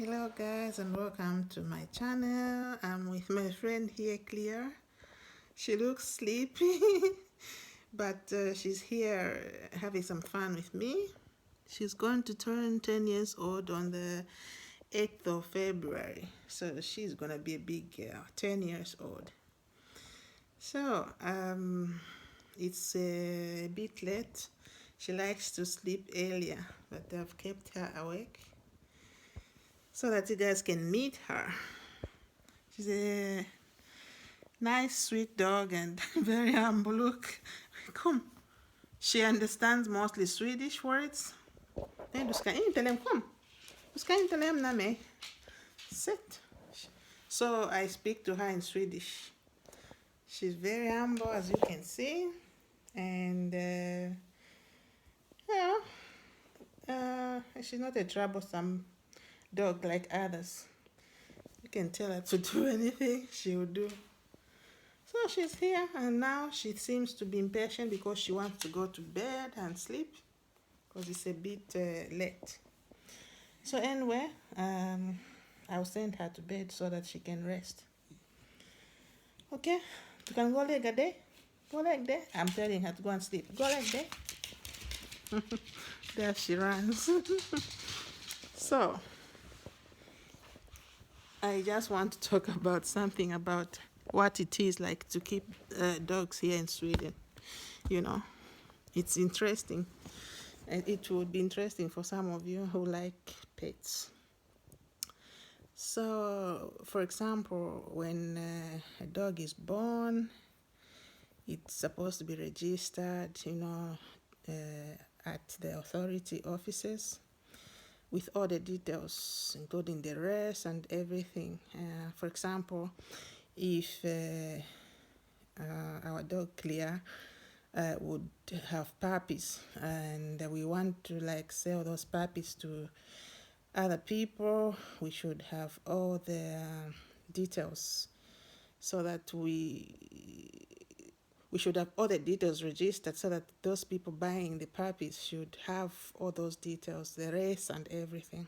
Hello guys and welcome to my channel. I'm with my friend here, Clear. She looks sleepy, but she's here having some fun with me. She's going to turn 10 years old on the 8th of February. So she's going to be a big girl, 10 years old. So it's a bit late. She likes to sleep earlier, but I've kept her awake so that you guys can meet her. She's a nice, sweet dog and very humble. Look, come. She understands mostly Swedish words. Nej, du ska inte lämna, kom. Du ska inte lämna mig. Sit. So I speak to her in Swedish. She's very humble, as you can see. And, she's not a troublesome dog like others. You can tell her to do anything, she will do. So she's here, and now she seems to be impatient because she wants to go to bed and sleep because it's a bit late. So anyway, I'll send her to bed so that she can rest. Okay, you can go like a day. Go like that. I'm telling her to go and sleep. Go like that. There she runs. So I just want to talk about something about what it is like to keep dogs here in Sweden. You know, it's interesting. And it would be interesting for some of you who like pets. So, for example, when a dog is born, it's supposed to be registered, at the authority offices with all the details, including the race and everything. For example, if our dog Clear would have puppies and we want to sell those puppies to other people, we should have all the details so that we should have all the details registered so that those people buying the puppies should have all those details, the race and everything,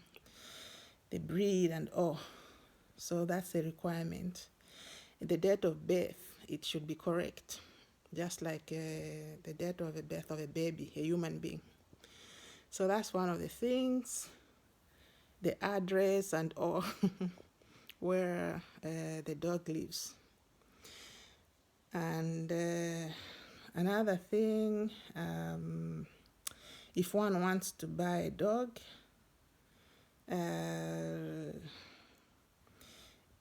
the breed and all. So that's a requirement. The date of birth, it should be correct, just like the date of the birth of a baby, a human being. So that's one of the things, the address and all, where the dog lives. And another thing, if one wants to buy a dog,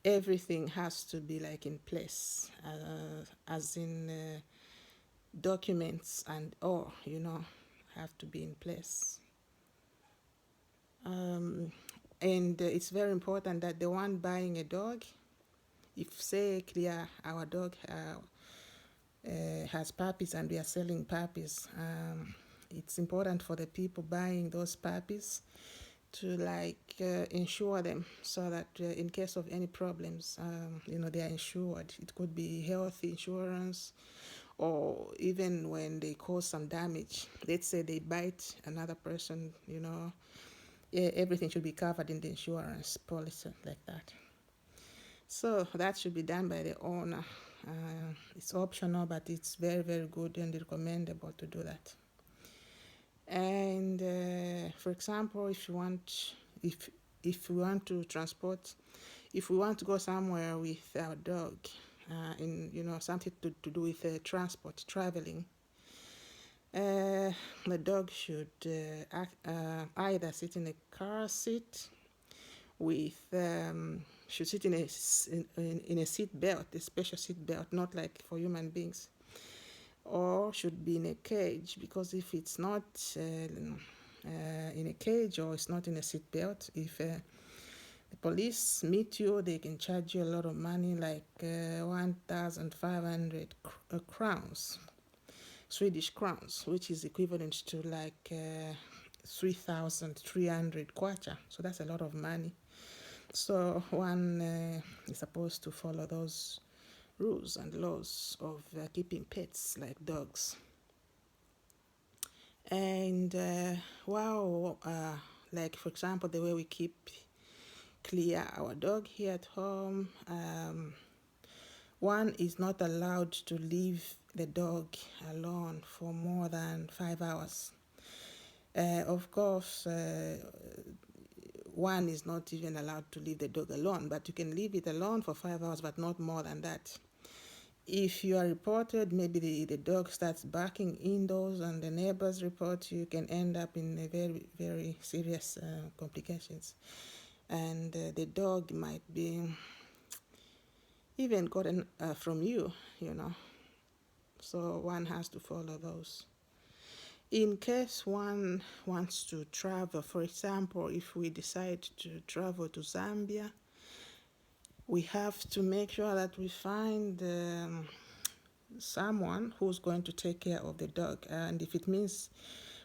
everything has to be in place, as in documents and all, have to be in place. And it's very important that the one buying a dog, if say Clear, our dog has puppies and we are selling puppies, it's important for the people buying those puppies to insure them so that in case of any problems, they are insured. It could be health insurance, or even when they cause some damage. Let's say they bite another person, everything should be covered in the insurance policy like that. So that should be done by the owner. It's optional, but it's very, very good and recommendable to do that. And for example, if we want to transport, if we want to go somewhere with our dog, something to do with transport, traveling, the dog should either sit in a car seat with should sit in a seat belt, a special seat belt, not like for human beings, or should be in a cage, because if it's not in a cage or it's not in a seat belt, if the police meet you, they can charge you a lot of money, 1,500 crowns, Swedish crowns, which is equivalent to 3,300 kwacha. So that's a lot of money. So one is supposed to follow those rules and laws of keeping pets like dogs. And for example, the way we keep clear. Our dog here at home, one is not allowed to leave the dog alone for more than 5 hours. Of course, one is not even allowed to leave the dog alone, but you can leave it alone for 5 hours, but not more than that. If you are reported, maybe the dog starts barking indoors and the neighbors report, you can end up in a very, very serious complications. And the dog might be even gotten from you, you know. So one has to follow those. In case one wants to travel, for example, if we decide to travel to Zambia, we have to make sure that we find someone who's going to take care of the dog. And if it means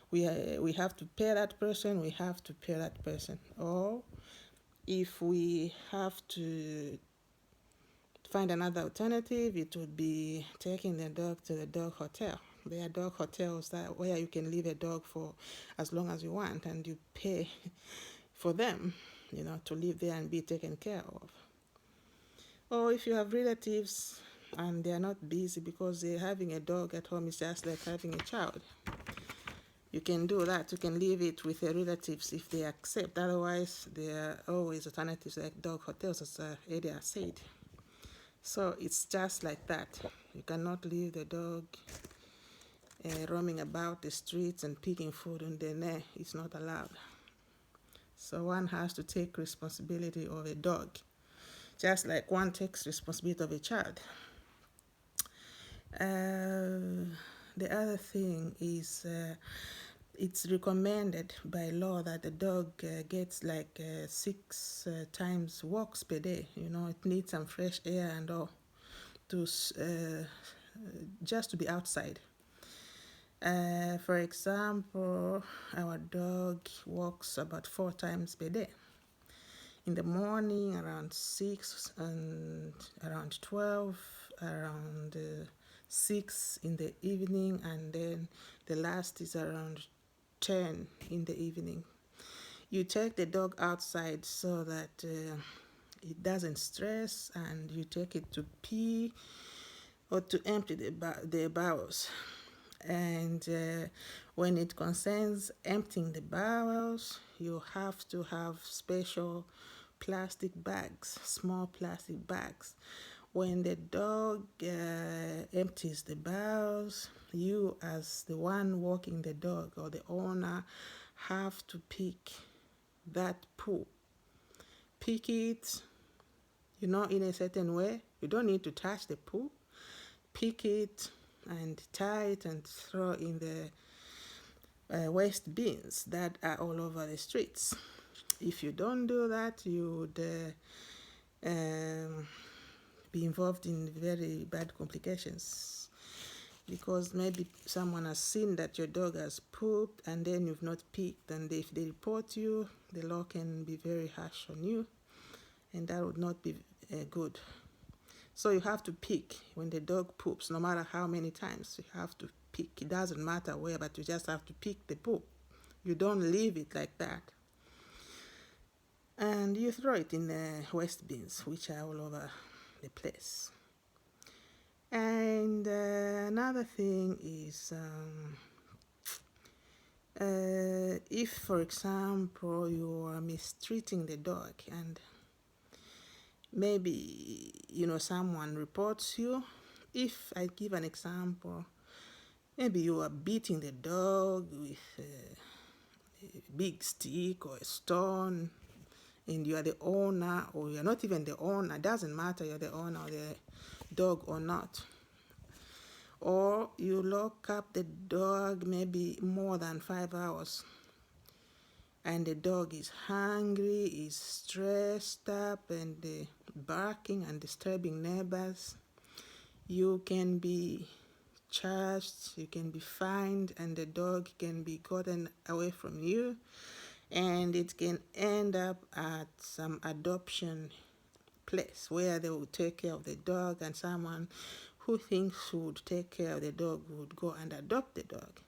we have to pay that person, we have to pay that person. Or if we have to find another alternative, it would be taking the dog to the dog hotel. There are dog hotels where you can leave a dog for as long as you want, and you pay for them, you know, to live there and be taken care of. Or if you have relatives and they are not busy, because having a dog at home is just like having a child, you can do that. You can leave it with your relatives if they accept. Otherwise, there are always alternatives like dog hotels, as Edia said. So it's just like that. You cannot leave the dog roaming about the streets and picking food on the net. It's not allowed. So one has to take responsibility of a dog, just like one takes responsibility of a child. The other thing is it's recommended by law that the dog gets like 6 times walks per day. You know, it needs some fresh air and all to just to be outside. For example, our dog walks about 4 times per day. In the morning around 6 and around 12, around 6 in the evening, and then the last is around 10 in the evening. You take the dog outside so that it doesn't stress, and you take it to pee or to empty the bowels. And when it concerns emptying the bowels, you have to have special plastic bags, small plastic bags. When the dog empties the bowels, you as the one walking the dog or the owner have to pick that poo. Pick it, you know, in a certain way. You don't need to touch the poo. Pick it and tie it and throw in the waste bins that are all over the streets. If you don't do that, you would be involved in very bad complications, because maybe someone has seen that your dog has pooped and then you've not picked, and if they report you, the law can be very harsh on you, and that would not be good. So you have to pick when the dog poops, no matter how many times. You have to pick. It doesn't matter where, but you just have to pick the poop. You don't leave it like that. And you throw it in the waste bins, which are all over the place. And another thing is if, for example, you are mistreating the dog, and maybe, you know, someone reports you. If I give an example, maybe you are beating the dog with a big stick or a stone, and you are the owner, or you're not even the owner. It doesn't matter, you're the owner of the dog or not. Or you lock up the dog maybe more than 5 hours, and the dog is hungry, is stressed up, and barking and disturbing neighbors, you can be charged, you can be fined, and the dog can be gotten away from you, and it can end up at some adoption place where they will take care of the dog, and someone who thinks would take care of the dog would go and adopt the dog.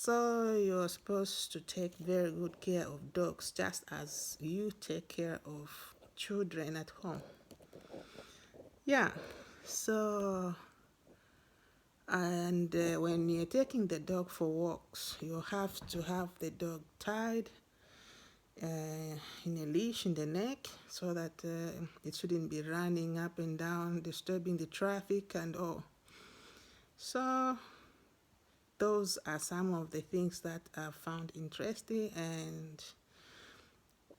So you're supposed to take very good care of dogs just as you take care of children at home. Yeah, so and when you're taking the dog for walks, you have to have the dog tied in a leash in the neck so that it shouldn't be running up and down, disturbing the traffic and all. So those are some of the things that I found interesting. And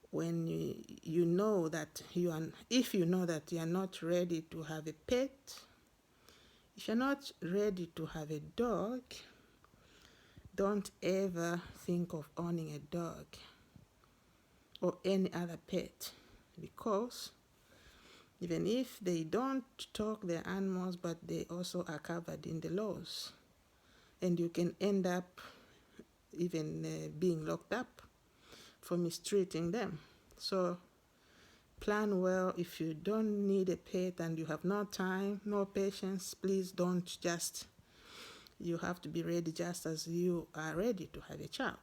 when you know that if you know that you are not ready to have a pet, if you're not ready to have a dog, don't ever think of owning a dog or any other pet, because even if they don't talk, they're animals, but they also are covered in the laws, and you can end up even being locked up for mistreating them. So plan well. If you don't need a pet and you have no time, no patience, please don't just. You have to be ready just as you are ready to have a child.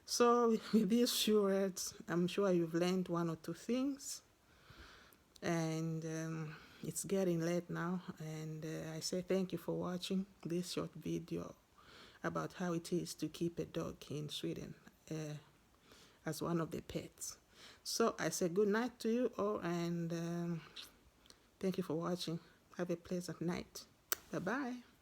So with these few words, I'm sure you've learned one or two things. And it's getting late now, and I say thank you for watching this short video about how it is to keep a dog in Sweden as one of the pets. So I say good night to you all, and thank you for watching. Have a pleasant night. Bye-bye.